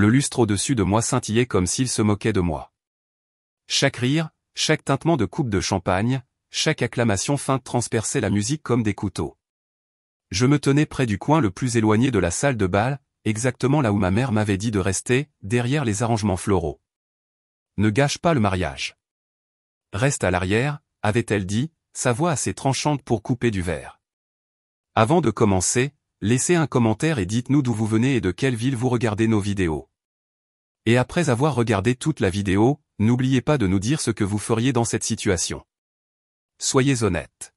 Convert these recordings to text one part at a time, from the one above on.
Le lustre au-dessus de moi scintillait comme s'il se moquait de moi. Chaque rire, chaque tintement de coupe de champagne, chaque acclamation feinte transperçait la musique comme des couteaux. Je me tenais près du coin le plus éloigné de la salle de bal, exactement là où ma mère m'avait dit de rester, derrière les arrangements floraux. Ne gâche pas le mariage. Reste à l'arrière, avait-elle dit, sa voix assez tranchante pour couper du verre. Avant de commencer, laissez un commentaire et dites-nous d'où vous venez et de quelle ville vous regardez nos vidéos. Et après avoir regardé toute la vidéo, n'oubliez pas de nous dire ce que vous feriez dans cette situation. Soyez honnête.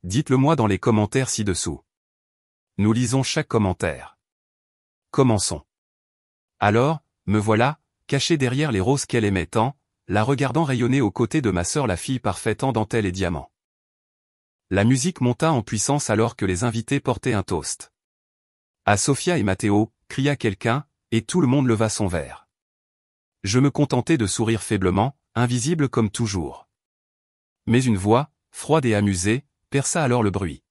Dites-le moi dans les commentaires ci-dessous. Nous lisons chaque commentaire. Commençons. Alors, me voilà, caché derrière les roses qu'elle aimait tant, la regardant rayonner aux côtés de ma sœur la fille parfaite en dentelle et diamants. La musique monta en puissance alors que les invités portaient un toast. À Sofia et Matteo, cria quelqu'un, et tout le monde leva son verre. Je me contentais de sourire faiblement, invisible comme toujours. Mais une voix, froide et amusée, perça alors le bruit.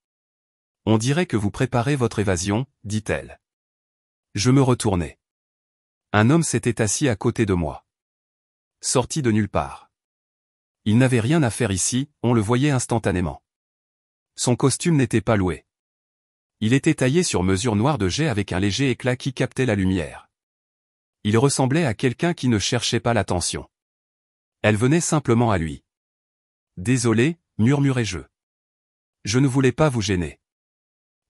On dirait que vous préparez votre évasion, dit-elle. Je me retournai. Un homme s'était assis à côté de moi. Sorti de nulle part. Il n'avait rien à faire ici, on le voyait instantanément. Son costume n'était pas loué. Il était taillé sur mesure noir de jet avec un léger éclat qui captait la lumière. Il ressemblait à quelqu'un qui ne cherchait pas l'attention. Elle venait simplement à lui. Désolé, murmurai-je. Je ne voulais pas vous gêner.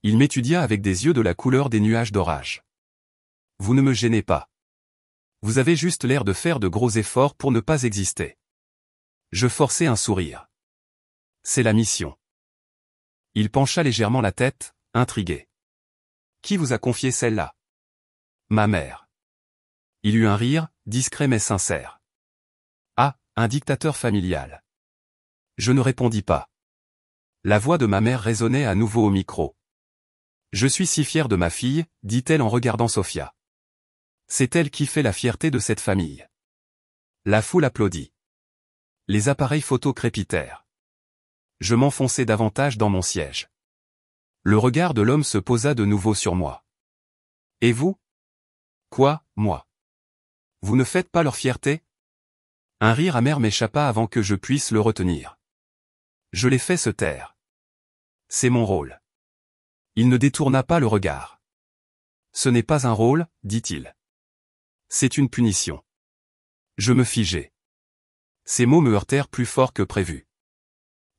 Il m'étudia avec des yeux de la couleur des nuages d'orage. Vous ne me gênez pas. Vous avez juste l'air de faire de gros efforts pour ne pas exister. Je forçai un sourire. C'est la mission. Il pencha légèrement la tête, intrigué. Qui vous a confié celle-là? Ma mère. Il eut un rire, discret mais sincère. Ah, un dictateur familial. Je ne répondis pas. La voix de ma mère résonnait à nouveau au micro. Je suis si fière de ma fille, dit-elle en regardant Sofia. C'est elle qui fait la fierté de cette famille. La foule applaudit. Les appareils photo crépitèrent. Je m'enfonçai davantage dans mon siège. Le regard de l'homme se posa de nouveau sur moi. Et vous? Quoi, moi? Vous ne faites pas leur fierté? Un rire amer m'échappa avant que je puisse le retenir. Je l'ai fait se taire. C'est mon rôle. Il ne détourna pas le regard. Ce n'est pas un rôle, dit-il. C'est une punition. Je me figeai. Ces mots me heurtèrent plus fort que prévu.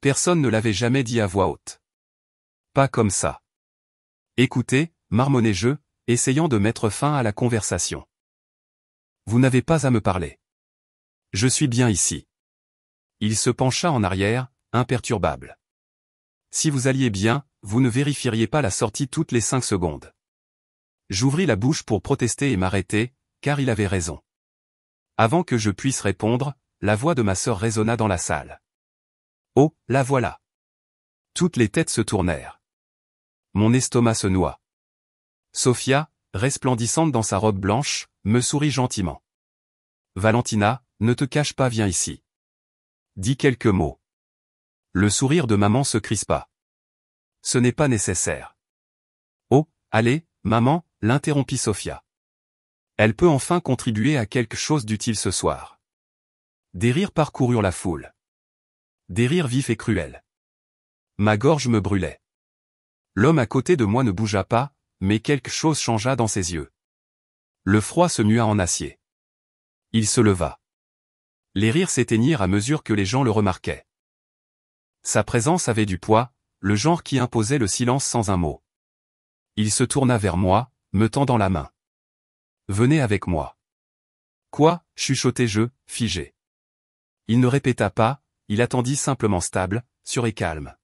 Personne ne l'avait jamais dit à voix haute. Pas comme ça. Écoutez, marmonnai-je, essayant de mettre fin à la conversation. Vous n'avez pas à me parler. Je suis bien ici. Il se pencha en arrière, imperturbable. Si vous alliez bien, vous ne vérifieriez pas la sortie toutes les 5 secondes. J'ouvris la bouche pour protester et m'arrêter, car il avait raison. Avant que je puisse répondre, la voix de ma sœur résonna dans la salle. Oh, la voilà. Toutes les têtes se tournèrent. Mon estomac se noua. Sofia, resplendissante dans sa robe blanche, me sourit gentiment. Valentina, ne te cache pas, viens ici. Dis quelques mots. Le sourire de maman se crispa. Ce n'est pas nécessaire. Oh, allez, maman, l'interrompit Sofia. Elle peut enfin contribuer à quelque chose d'utile ce soir. Des rires parcoururent la foule. Des rires vifs et cruels. Ma gorge me brûlait. L'homme à côté de moi ne bougea pas, mais quelque chose changea dans ses yeux. Le froid se mua en acier. Il se leva. Les rires s'éteignirent à mesure que les gens le remarquaient. Sa présence avait du poids, le genre qui imposait le silence sans un mot. Il se tourna vers moi, me tendant la main. Venez avec moi. Quoi, chuchotai-je, figé. Il ne répéta pas, il attendit simplement stable, sûr et calme.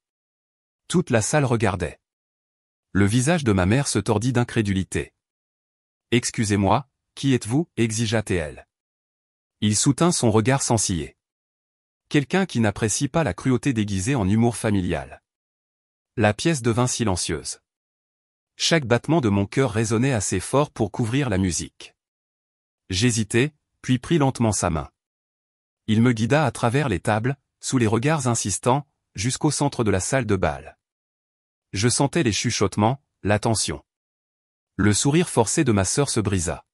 Toute la salle regardait. Le visage de ma mère se tordit d'incrédulité. Excusez-moi, qui êtes-vous, exigea-t-elle. Il soutint son regard sans ciller. Quelqu'un qui n'apprécie pas la cruauté déguisée en humour familial. La pièce devint silencieuse. Chaque battement de mon cœur résonnait assez fort pour couvrir la musique. J'hésitai, puis pris lentement sa main. Il me guida à travers les tables, sous les regards insistants, jusqu'au centre de la salle de bal. Je sentais les chuchotements, la tension. Le sourire forcé de ma sœur se brisa.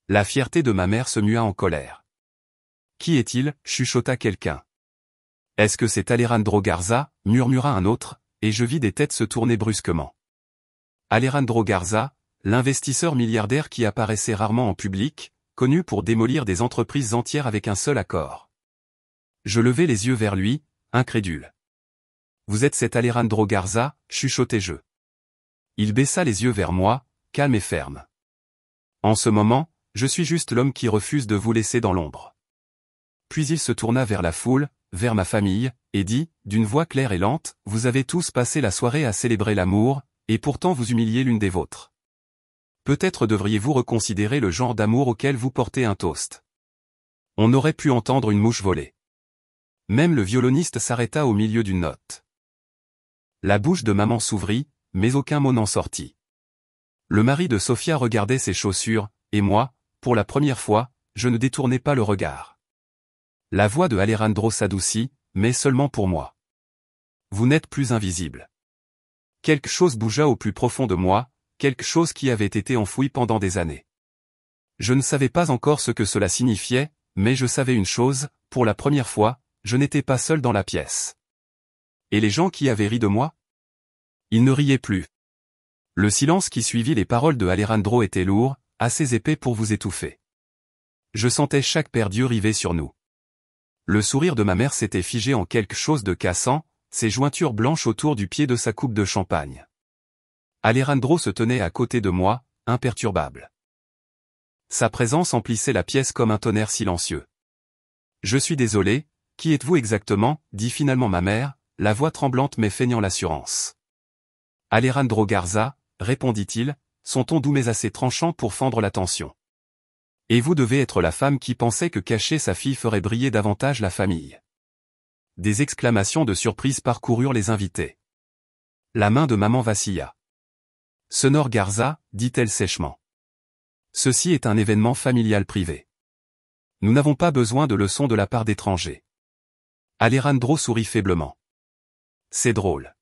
La fierté de ma mère se mua en colère. Qui est-il? Chuchota quelqu'un. Est-ce que c'est Alejandro Garza? Murmura un autre, et je vis des têtes se tourner brusquement. Alejandro Garza, l'investisseur milliardaire qui apparaissait rarement en public, connu pour démolir des entreprises entières avec un seul accord. Je levai les yeux vers lui, incrédule. Vous êtes cet Alejandro Garza, chuchotai-je. Il baissa les yeux vers moi, calme et ferme. En ce moment, je suis juste l'homme qui refuse de vous laisser dans l'ombre. Puis il se tourna vers la foule, vers ma famille, et dit, d'une voix claire et lente, vous avez tous passé la soirée à célébrer l'amour, et pourtant vous humiliez l'une des vôtres. Peut-être devriez-vous reconsidérer le genre d'amour auquel vous portez un toast. On aurait pu entendre une mouche voler. Même le violoniste s'arrêta au milieu d'une note. La bouche de maman s'ouvrit, mais aucun mot n'en sortit. Le mari de Sofia regardait ses chaussures, et moi, pour la première fois, je ne détournai pas le regard. La voix de Alejandro s'adoucit, mais seulement pour moi. Vous n'êtes plus invisible. Quelque chose bougea au plus profond de moi, quelque chose qui avait été enfoui pendant des années. Je ne savais pas encore ce que cela signifiait, mais je savais une chose, pour la première fois, je n'étais pas seul dans la pièce. Et les gens qui avaient ri de moi? Ils ne riaient plus. Le silence qui suivit les paroles de Alejandro était lourd, assez épais pour vous étouffer. Je sentais chaque paire d'yeux rivés sur nous. Le sourire de ma mère s'était figé en quelque chose de cassant, ses jointures blanches autour du pied de sa coupe de champagne. Alejandro se tenait à côté de moi, imperturbable. Sa présence emplissait la pièce comme un tonnerre silencieux. Je suis désolé, qui êtes-vous exactement, dit finalement ma mère, la voix tremblante mais feignant l'assurance. Alejandro Garza, répondit-il, son ton doux mais assez tranchant pour fendre la tension. Et vous devez être la femme qui pensait que cacher sa fille ferait briller davantage la famille. Des exclamations de surprise parcoururent les invités. La main de maman vacilla. Senor Garza, dit-elle sèchement. Ceci est un événement familial privé. Nous n'avons pas besoin de leçons de la part d'étrangers. Alejandro sourit faiblement. C'est drôle.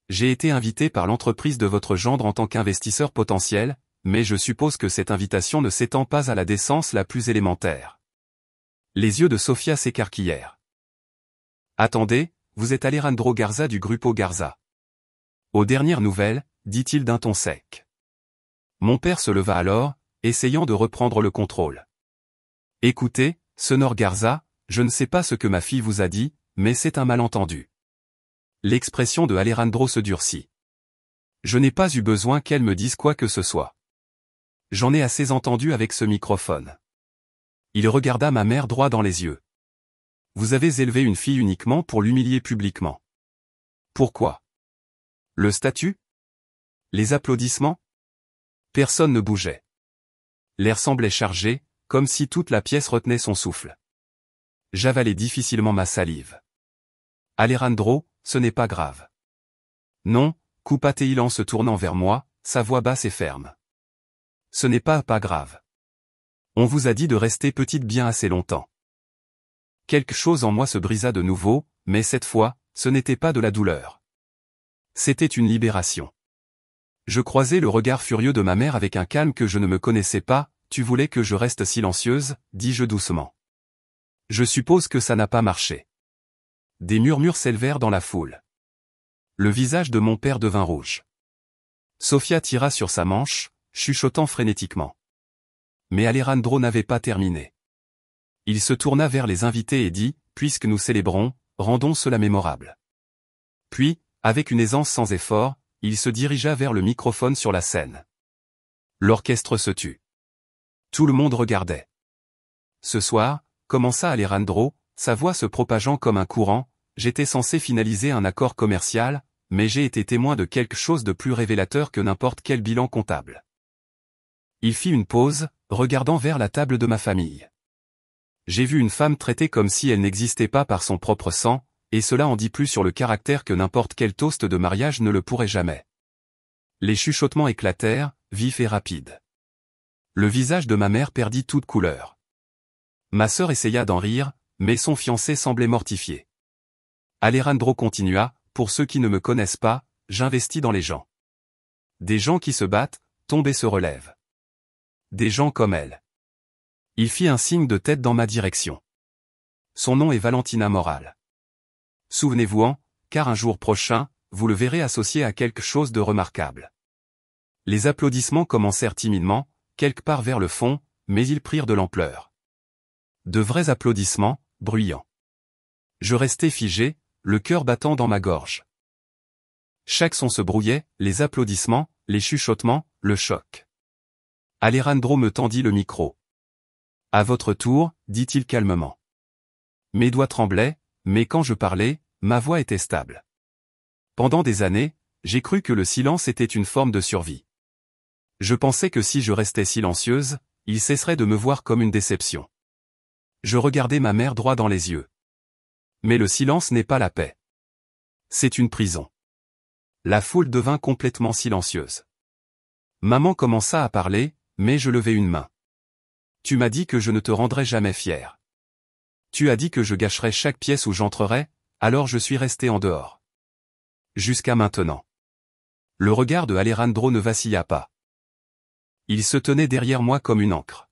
J'ai été invité par l'entreprise de votre gendre en tant qu'investisseur potentiel, mais je suppose que cette invitation ne s'étend pas à la décence la plus élémentaire. Les yeux de Sofia s'écarquillèrent. Attendez, vous êtes Alejandro Garza du Grupo Garza. Aux dernières nouvelles, dit-il d'un ton sec. Mon père se leva alors, essayant de reprendre le contrôle. Écoutez, Senor Garza, je ne sais pas ce que ma fille vous a dit, mais c'est un malentendu. L'expression de Alejandro se durcit. Je n'ai pas eu besoin qu'elle me dise quoi que ce soit. J'en ai assez entendu avec ce microphone. Il regarda ma mère droit dans les yeux. Vous avez élevé une fille uniquement pour l'humilier publiquement. Pourquoi? Le statut? Les applaudissements? Personne ne bougeait. L'air semblait chargé, comme si toute la pièce retenait son souffle. J'avalais difficilement ma salive. Alejandro, ce n'est pas grave. Non, coupa-t-il en se tournant vers moi, sa voix basse et ferme. Ce n'est pas grave. On vous a dit de rester petite bien assez longtemps. Quelque chose en moi se brisa de nouveau, mais cette fois, ce n'était pas de la douleur. C'était une libération. Je croisai le regard furieux de ma mère avec un calme que je ne me connaissais pas, tu voulais que je reste silencieuse, dis-je doucement. Je suppose que ça n'a pas marché. Des murmures s'élevèrent dans la foule. Le visage de mon père devint rouge. Sofia tira sur sa manche, chuchotant frénétiquement. Mais Alejandro n'avait pas terminé. Il se tourna vers les invités et dit, puisque nous célébrons, rendons cela mémorable. Puis, avec une aisance sans effort, il se dirigea vers le microphone sur la scène. L'orchestre se tut. Tout le monde regardait. Ce soir, commença Alejandro, sa voix se propageant comme un courant, j'étais censé finaliser un accord commercial, mais j'ai été témoin de quelque chose de plus révélateur que n'importe quel bilan comptable. Il fit une pause, regardant vers la table de ma famille. J'ai vu une femme traitée comme si elle n'existait pas par son propre sang, et cela en dit plus sur le caractère que n'importe quel toast de mariage ne le pourrait jamais. Les chuchotements éclatèrent, vifs et rapides. Le visage de ma mère perdit toute couleur. Ma sœur essaya d'en rire, mais son fiancé semblait mortifié. Alejandro continua, pour ceux qui ne me connaissent pas, j'investis dans les gens. Des gens qui se battent, tombent et se relèvent. Des gens comme elle. Il fit un signe de tête dans ma direction. Son nom est Valentina Moral. Souvenez-vous-en, car un jour prochain, vous le verrez associé à quelque chose de remarquable. Les applaudissements commencèrent timidement, quelque part vers le fond, mais ils prirent de l'ampleur. De vrais applaudissements, bruyants. Je restai figé, le cœur battant dans ma gorge. Chaque son se brouillait, les applaudissements, les chuchotements, le choc. Alejandro me tendit le micro. À votre tour, dit-il calmement. Mes doigts tremblaient, mais quand je parlais, ma voix était stable. Pendant des années, j'ai cru que le silence était une forme de survie. Je pensais que si je restais silencieuse, il cesserait de me voir comme une déception. Je regardais ma mère droit dans les yeux. Mais le silence n'est pas la paix. C'est une prison. La foule devint complètement silencieuse. Maman commença à parler, mais je levai une main. Tu m'as dit que je ne te rendrais jamais fier. Tu as dit que je gâcherais chaque pièce où j'entrerais, alors je suis resté en dehors. Jusqu'à maintenant. Le regard de Alejandro ne vacilla pas. Il se tenait derrière moi comme une ancre.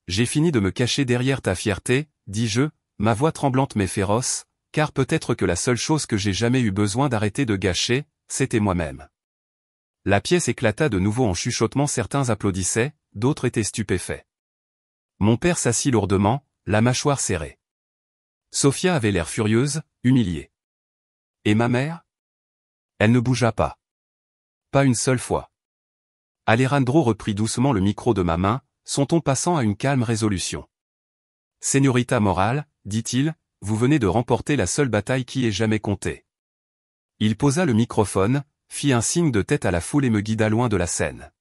J'ai fini de me cacher derrière ta fierté, dis-je, ma voix tremblante mais féroce, car peut-être que la seule chose que j'ai jamais eu besoin d'arrêter de gâcher, c'était moi-même. La pièce éclata de nouveau en chuchotements, certains applaudissaient, d'autres étaient stupéfaits. Mon père s'assit lourdement, la mâchoire serrée. Sofia avait l'air furieuse, humiliée. Et ma mère? Elle ne bougea pas. Pas une seule fois. Alejandro reprit doucement le micro de ma main, son ton passant à une calme résolution. Señorita Moral, dit-il, vous venez de remporter la seule bataille qui ait jamais compté. Il posa le microphone, fit un signe de tête à la foule et me guida loin de la scène.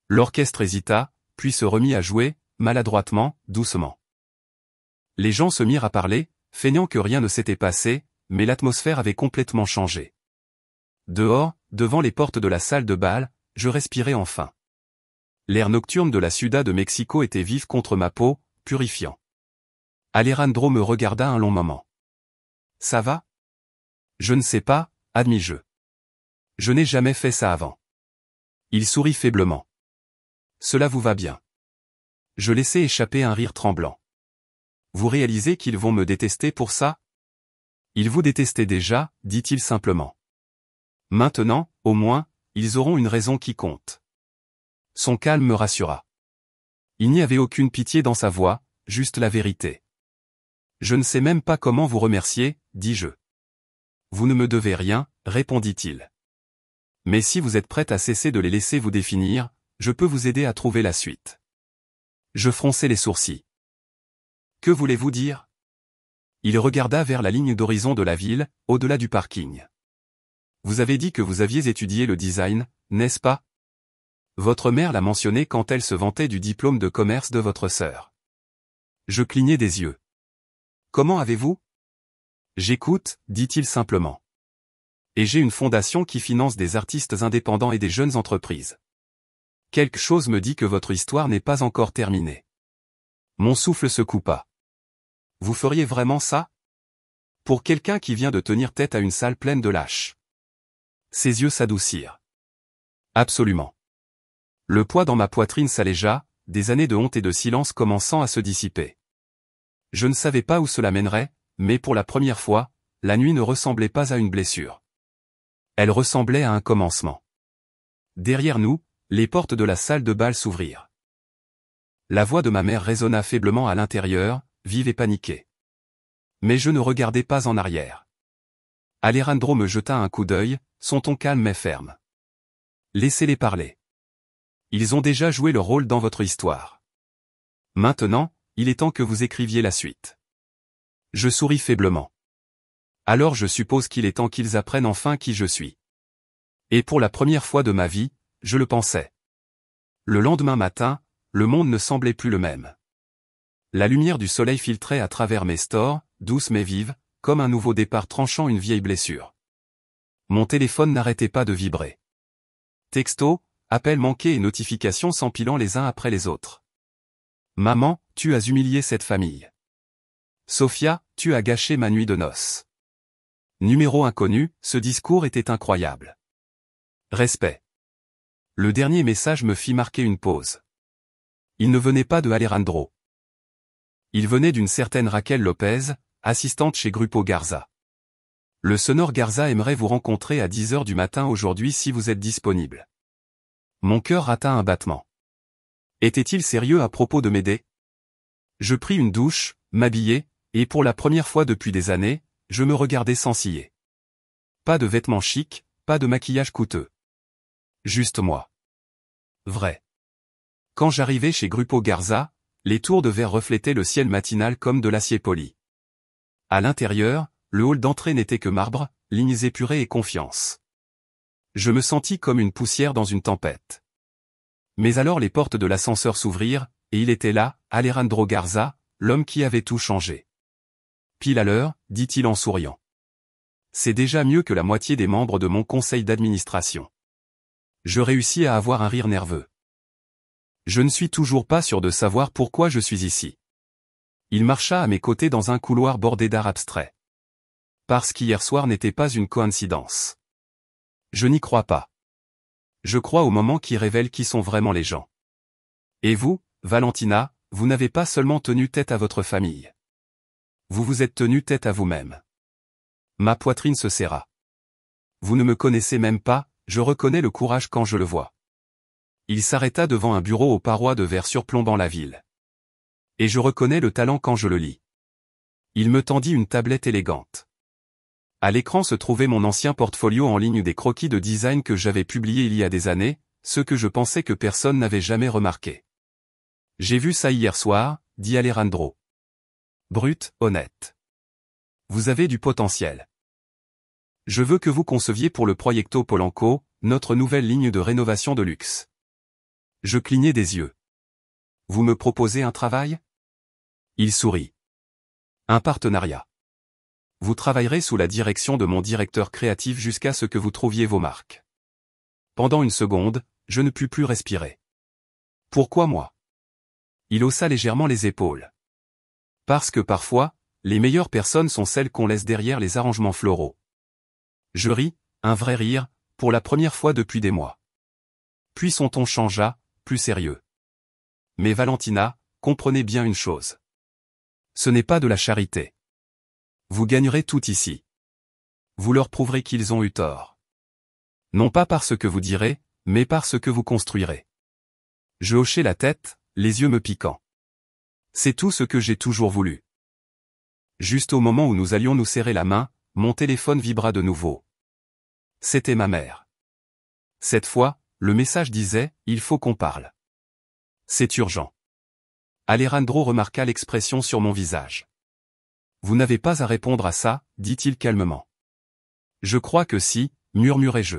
L'orchestre hésita, puis se remit à jouer, maladroitement, doucement. Les gens se mirent à parler, feignant que rien ne s'était passé, mais l'atmosphère avait complètement changé. Dehors, devant les portes de la salle de bal, je respirais enfin. L'air nocturne de la Ciudad de Mexico était vif contre ma peau, purifiant. Alejandro me regarda un long moment. Ça va? Je ne sais pas, admis-je. Je n'ai jamais fait ça avant. Il sourit faiblement. Cela vous va bien. Je laissai échapper un rire tremblant. Vous réalisez qu'ils vont me détester pour ça? Ils vous détestaient déjà, dit-il simplement. Maintenant, au moins, ils auront une raison qui compte. Son calme me rassura. Il n'y avait aucune pitié dans sa voix, juste la vérité. Je ne sais même pas comment vous remercier, dis-je. Vous ne me devez rien, répondit-il. Mais si vous êtes prête à cesser de les laisser vous définir, je peux vous aider à trouver la suite. Je fronçai les sourcils. Que voulez-vous dire? Il regarda vers la ligne d'horizon de la ville, au-delà du parking. Vous avez dit que vous aviez étudié le design, n'est-ce pas? Votre mère l'a mentionné quand elle se vantait du diplôme de commerce de votre sœur. Je clignai des yeux. Comment avez-vous? J'écoute, dit-il simplement. Et j'ai une fondation qui finance des artistes indépendants et des jeunes entreprises. Quelque chose me dit que votre histoire n'est pas encore terminée. Mon souffle se coupa. Vous feriez vraiment ça? Pour quelqu'un qui vient de tenir tête à une salle pleine de lâches. Ses yeux s'adoucirent. Absolument. Le poids dans ma poitrine s'allégea, des années de honte et de silence commençant à se dissiper. Je ne savais pas où cela mènerait, mais pour la première fois, la nuit ne ressemblait pas à une blessure. Elle ressemblait à un commencement. Derrière nous, les portes de la salle de bal s'ouvrirent. La voix de ma mère résonna faiblement à l'intérieur, vive et paniquée. Mais je ne regardais pas en arrière. Alejandro me jeta un coup d'œil, son ton calme mais ferme. Laissez-les parler. Ils ont déjà joué leur rôle dans votre histoire. Maintenant, il est temps que vous écriviez la suite. Je souris faiblement. Alors je suppose qu'il est temps qu'ils apprennent enfin qui je suis. Et pour la première fois de ma vie, je le pensais. Le lendemain matin, le monde ne semblait plus le même. La lumière du soleil filtrait à travers mes stores, douce mais vive, comme un nouveau départ tranchant une vieille blessure. Mon téléphone n'arrêtait pas de vibrer. Textos, appels manqués et notifications s'empilant les uns après les autres. Maman, tu as humilié cette famille. Sofia, tu as gâché ma nuit de noces. Numéro inconnu, ce discours était incroyable. Respect. Le dernier message me fit marquer une pause. Il ne venait pas de Alejandro. Il venait d'une certaine Raquel Lopez, assistante chez Grupo Garza. Le Sonor Garza aimerait vous rencontrer à 10 heures du matin aujourd'hui si vous êtes disponible. Mon cœur rata un battement. Était-il sérieux à propos de m'aider? Je pris une douche, m'habillai, et pour la première fois depuis des années, je me regardais sans ciller. Pas de vêtements chics, pas de maquillage coûteux. Juste moi. Vrai. Quand j'arrivai chez Grupo Garza, les tours de verre reflétaient le ciel matinal comme de l'acier poli. À l'intérieur, le hall d'entrée n'était que marbre, lignes épurées et confiance. Je me sentis comme une poussière dans une tempête. Mais alors les portes de l'ascenseur s'ouvrirent, et il était là, Alejandro Garza, l'homme qui avait tout changé. Pile à l'heure, dit-il en souriant. C'est déjà mieux que la moitié des membres de mon conseil d'administration. Je réussis à avoir un rire nerveux. Je ne suis toujours pas sûr de savoir pourquoi je suis ici. Il marcha à mes côtés dans un couloir bordé d'art abstrait. Parce qu'hier soir n'était pas une coïncidence. Je n'y crois pas. Je crois au moment qui révèle qui sont vraiment les gens. Et vous, Valentina, vous n'avez pas seulement tenu tête à votre famille. Vous vous êtes tenu tête à vous-même. Ma poitrine se serra. Vous ne me connaissez même pas, je reconnais le courage quand je le vois. Il s'arrêta devant un bureau aux parois de verre surplombant la ville. Et je reconnais le talent quand je le lis. Il me tendit une tablette élégante. À l'écran se trouvait mon ancien portfolio en ligne des croquis de design que j'avais publiés il y a des années, ceux que je pensais que personne n'avait jamais remarqué. J'ai vu ça hier soir, dit Alejandro. Brut, honnête. Vous avez du potentiel. Je veux que vous conceviez pour le Proyecto Polanco, notre nouvelle ligne de rénovation de luxe. Je clignai des yeux. Vous me proposez un travail? Il sourit. Un partenariat. Vous travaillerez sous la direction de mon directeur créatif jusqu'à ce que vous trouviez vos marques. Pendant une seconde, je ne pus plus respirer. Pourquoi moi? Il haussa légèrement les épaules. Parce que parfois, les meilleures personnes sont celles qu'on laisse derrière les arrangements floraux. Je ris, un vrai rire, pour la première fois depuis des mois. Puis son ton changea, plus sérieux. Mais Valentina, comprenez bien une chose. Ce n'est pas de la charité. Vous gagnerez tout ici. Vous leur prouverez qu'ils ont eu tort. Non pas par ce que vous direz, mais par ce que vous construirez. Je hochai la tête, les yeux me piquant. C'est tout ce que j'ai toujours voulu. Juste au moment où nous allions nous serrer la main, mon téléphone vibra de nouveau. C'était ma mère. Cette fois, le message disait « Il faut qu'on parle ». C'est urgent. Alejandro remarqua l'expression sur mon visage. Vous n'avez pas à répondre à ça, dit-il calmement. Je crois que si, murmurai-je.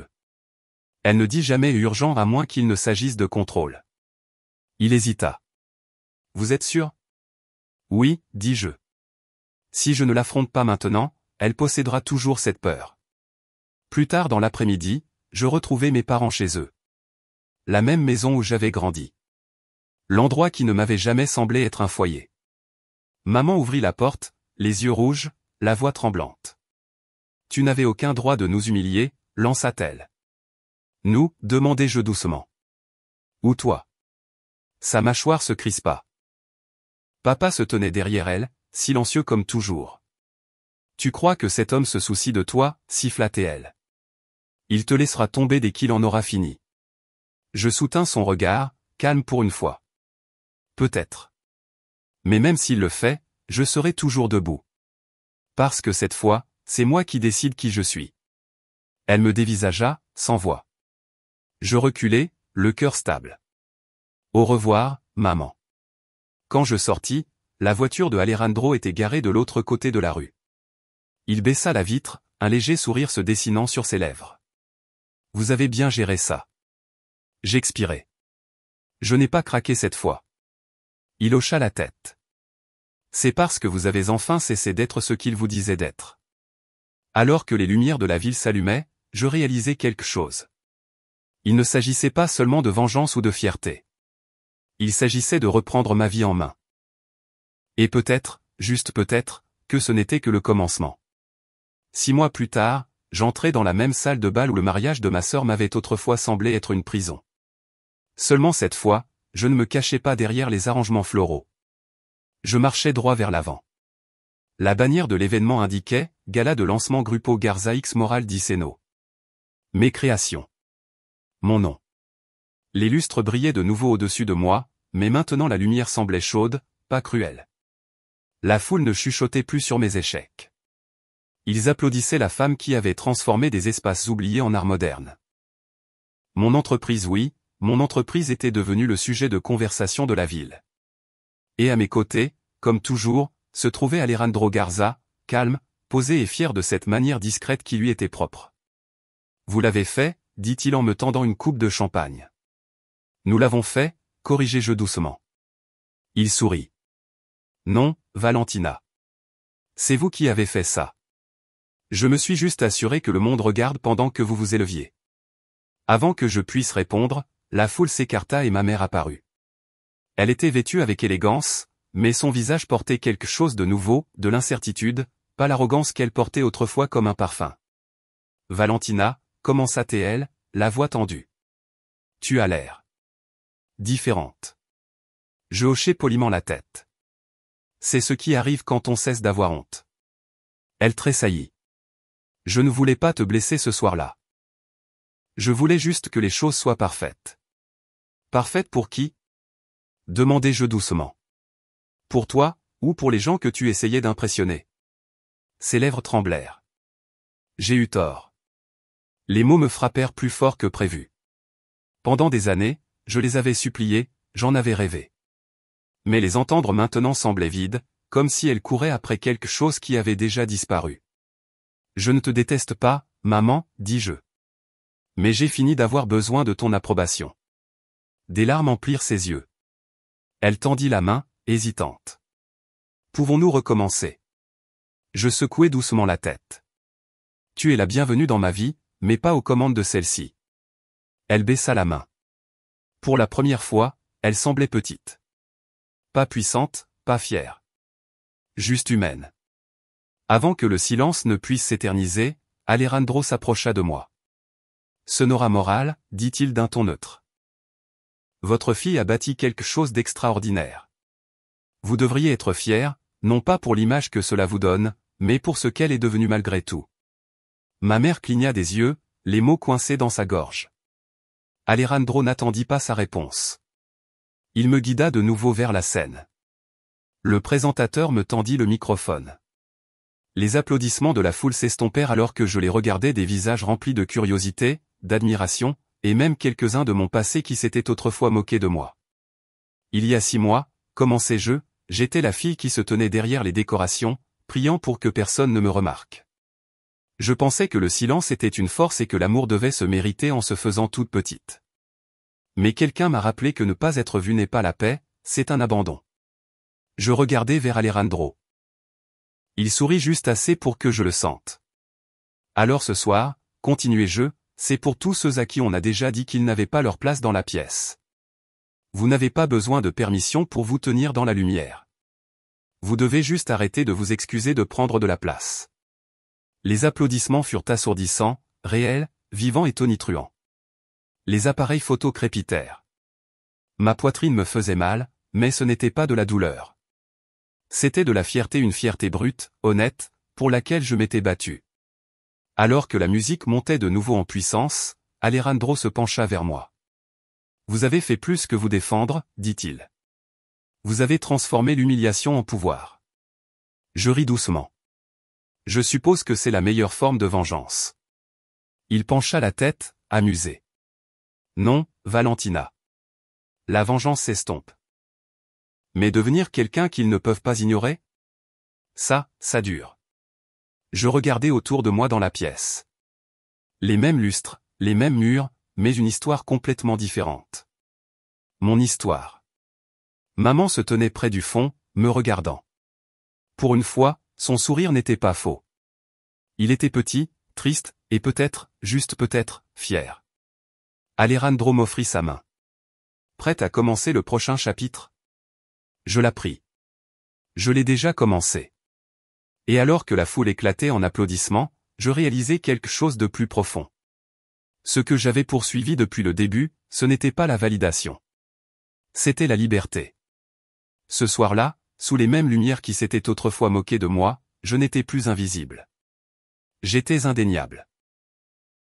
Elle ne dit jamais urgent à moins qu'il ne s'agisse de contrôle. Il hésita. Vous êtes sûr? Oui, dis-je. Si je ne l'affronte pas maintenant, elle possédera toujours cette peur. Plus tard dans l'après-midi, je retrouvai mes parents chez eux. La même maison où j'avais grandi. L'endroit qui ne m'avait jamais semblé être un foyer. Maman ouvrit la porte, les yeux rouges, la voix tremblante. Tu n'avais aucun droit de nous humilier, lança-t-elle. Nous, demandai-je doucement. Ou toi? Sa mâchoire se crispa. Papa se tenait derrière elle, silencieux comme toujours. Tu crois que cet homme se soucie de toi, siffla-t-elle. Il te laissera tomber dès qu'il en aura fini. Je soutins son regard, calme pour une fois. Peut-être. Mais même s'il le fait, je serai toujours debout. Parce que cette fois, c'est moi qui décide qui je suis. Elle me dévisagea, sans voix. Je reculai, le cœur stable. Au revoir, maman. Quand je sortis, la voiture de Alejandro était garée de l'autre côté de la rue. Il baissa la vitre, un léger sourire se dessinant sur ses lèvres. Vous avez bien géré ça. J'expirai. Je n'ai pas craqué cette fois. Il hocha la tête. C'est parce que vous avez enfin cessé d'être ce qu'il vous disait d'être. Alors que les lumières de la ville s'allumaient, je réalisai quelque chose. Il ne s'agissait pas seulement de vengeance ou de fierté. Il s'agissait de reprendre ma vie en main. Et peut-être, juste peut-être, que ce n'était que le commencement. 6 mois plus tard, j'entrai dans la même salle de bal où le mariage de ma sœur m'avait autrefois semblé être une prison. Seulement cette fois, je ne me cachais pas derrière les arrangements floraux. Je marchais droit vers l'avant. La bannière de l'événement indiquait « Gala de lancement Grupo Garza X Moral di Seno ». Mes créations. Mon nom. Les lustres brillaient de nouveau au-dessus de moi, mais maintenant la lumière semblait chaude, pas cruelle. La foule ne chuchotait plus sur mes échecs. Ils applaudissaient la femme qui avait transformé des espaces oubliés en art moderne. Mon entreprise, oui, mon entreprise était devenue le sujet de conversation de la ville. Et à mes côtés, comme toujours, se trouvait Alejandro Garza, calme, posé et fier de cette manière discrète qui lui était propre. « Vous l'avez fait » dit-il en me tendant une coupe de champagne. « Nous l'avons fait » corrigeai-je doucement. Il sourit. « Non, Valentina. C'est vous qui avez fait ça. Je me suis juste assuré que le monde regarde pendant que vous vous éleviez. » Avant que je puisse répondre, la foule s'écarta et ma mère apparut. Elle était vêtue avec élégance, mais son visage portait quelque chose de nouveau, de l'incertitude, pas l'arrogance qu'elle portait autrefois comme un parfum. « Valentina, commença-t-elle, la voix tendue. Tu as l'air différente. » Je hochai poliment la tête. C'est ce qui arrive quand on cesse d'avoir honte. Elle tressaillit. Je ne voulais pas te blesser ce soir-là. Je voulais juste que les choses soient parfaites. Parfaites pour qui? Demandai-je doucement. Pour toi, ou pour les gens que tu essayais d'impressionner? Ses lèvres tremblèrent. J'ai eu tort. Les mots me frappèrent plus fort que prévu. Pendant des années, je les avais suppliés, j'en avais rêvé. Mais les entendre maintenant semblaient vides, comme si elles couraient après quelque chose qui avait déjà disparu. Je ne te déteste pas, maman, dis-je. Mais j'ai fini d'avoir besoin de ton approbation. Des larmes emplirent ses yeux. Elle tendit la main, hésitante. Pouvons-nous recommencer? Je secouai doucement la tête. Tu es la bienvenue dans ma vie, mais pas aux commandes de celle-ci. Elle baissa la main. Pour la première fois, elle semblait petite. Pas puissante, pas fière. Juste humaine. Avant que le silence ne puisse s'éterniser, Alejandro s'approcha de moi. Sonora Moral, dit-il d'un ton neutre. Votre fille a bâti quelque chose d'extraordinaire. Vous devriez être fier, non pas pour l'image que cela vous donne, mais pour ce qu'elle est devenue malgré tout. Ma mère cligna des yeux, les mots coincés dans sa gorge. Alejandro n'attendit pas sa réponse. Il me guida de nouveau vers la scène. Le présentateur me tendit le microphone. Les applaudissements de la foule s'estompèrent alors que je les regardais, des visages remplis de curiosité, d'admiration, et même quelques-uns de mon passé qui s'étaient autrefois moqués de moi. Il y a 6 mois, commençai-je, j'étais la fille qui se tenait derrière les décorations, priant pour que personne ne me remarque. Je pensais que le silence était une force et que l'amour devait se mériter en se faisant toute petite. Mais quelqu'un m'a rappelé que ne pas être vu n'est pas la paix, c'est un abandon. Je regardai vers Alejandro. Il sourit juste assez pour que je le sente. Alors ce soir, continuai-je, c'est pour tous ceux à qui on a déjà dit qu'ils n'avaient pas leur place dans la pièce. Vous n'avez pas besoin de permission pour vous tenir dans la lumière. Vous devez juste arrêter de vous excuser de prendre de la place. Les applaudissements furent assourdissants, réels, vivants et tonitruants. Les appareils photo crépitèrent. Ma poitrine me faisait mal, mais ce n'était pas de la douleur. C'était de la fierté, une fierté brute, honnête, pour laquelle je m'étais battu. Alors que la musique montait de nouveau en puissance, Alejandro se pencha vers moi. Vous avez fait plus que vous défendre, dit-il. Vous avez transformé l'humiliation en pouvoir. Je ris doucement. Je suppose que c'est la meilleure forme de vengeance. Il pencha la tête, amusé. Non, Valentina. La vengeance s'estompe. Mais devenir quelqu'un qu'ils ne peuvent pas ignorer? Ça dure. Je regardais autour de moi dans la pièce. Les mêmes lustres, les mêmes murs, mais une histoire complètement différente. Mon histoire. Maman se tenait près du fond, me regardant. Pour une fois, son sourire n'était pas faux. Il était petit, triste, et peut-être, juste peut-être, fier. Alejandro m'offrit sa main. Prête à commencer le prochain chapitre? Je la pris. Je l'ai déjà commencé. Et alors que la foule éclatait en applaudissements, je réalisais quelque chose de plus profond. Ce que j'avais poursuivi depuis le début, ce n'était pas la validation. C'était la liberté. Ce soir-là, sous les mêmes lumières qui s'étaient autrefois moquées de moi, je n'étais plus invisible. J'étais indéniable.